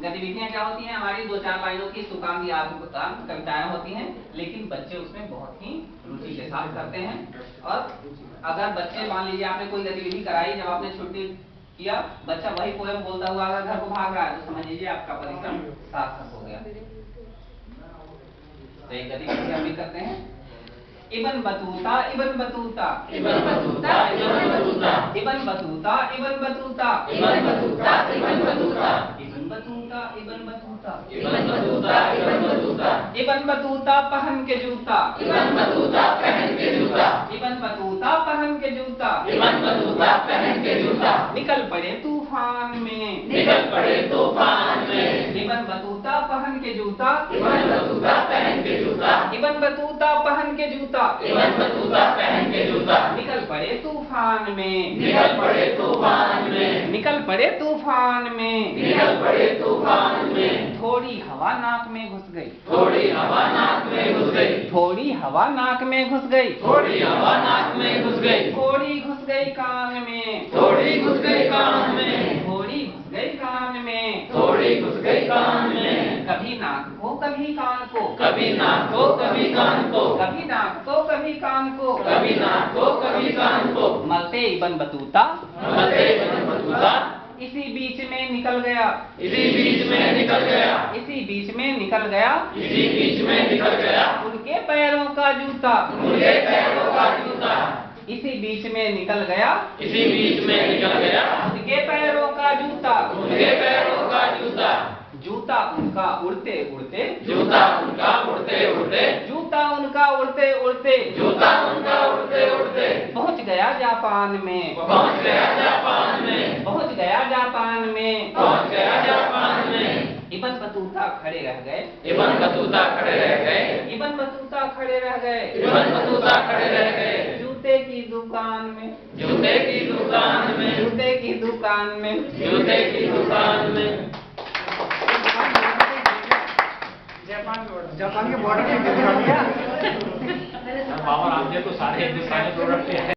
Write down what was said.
गतिविधियां क्या होती हैं हमारी, 2-4 लाइनों की सुकाम या कविताएं होती हैं, लेकिन बच्चे उसमें बहुत ही रुचि के साथ करते हैं। और अगर बच्चे मान लीजिए आपने कोई गतिविधि कराई, जब आपने छुट्टी किया, बच्चा वही पोएम बोलता हुआ अगर घर को भाग रहा है तो समझ लीजिए आपका परिश्रम सार्थक हो गया। तो एक गतिविधि हम भी करते हैं, Ibn Battuta Ibn Battuta Ibn Battuta Ibn Battuta Ibn Battuta Ibn Battuta Ibn Battuta Ibn Battuta Ibn Battuta Ibn Battuta Ibn Battuta Ibn Battuta Ibn Battuta पहन के जूता इबन बतूता पहन के जूता इबन बतूता पहन के जूता इबन बतूता पहन के जूता निकल पड़े तूफान में निकल पड़े तूफान में इबन बतूता पहन के जूता इबन बतूता पहन के जूता इबन बतूता पहन के जूता इबन बतूता पहन के जूता निकल पड़े तूफान में निकल पड़े तूफान में निकल पड़े तूफान में निकल पड़े तूफान में थोड़ी हवा नाक में घुस गई थोड़ी हवा नाक में घुस गई थोड़ी हवा नाक में घुस गई थोड़ी हवा नाक में घुस गई थोड़ी घुस गई कान में थोड़ी घुस गई कान में थोड़ी घुस गई कान में थोड़ी घुस गई कान में कभी नाक को कभी कान को कभी नाक को कभी कान को कभी नाक को कभी कान को कभी नाक को कभी कान को मलते इबन बतूता मलते इबन बतूता इसी बीच में निकल गया इसी बीच में निकल गया इसी बीच में निकल गया इसी बीच में निकल गया उनके पैरों का जूता उनके पैरों का जूता इसी बीच में निकल गया इसी बीच में निकल गया उनके पैरों का जूता उनके पैरों का जूता जूता उनका उड़ते उड़ते जूता उनका उड़ते उड़ते जूता उनका उड़ते उड़ते जूता उनका उड़ते उड़ते पहुंच गया जापान में पहुंच गया जापान में पहुंच गया जापान में पहुंच गया जापान में इबन बतूता खड़े रह गए इबन बतूता खड़े रह गए इबन बतूता खड़े रह गए इबन बतूता खड़े रह गए जूते की दुकान में जूते की दुकान में जूते की दुकान में जूते की दुकान में जापान के बॉर्डर पे पावर आप तो सारे हिंदुस्तानी प्रोडक्ट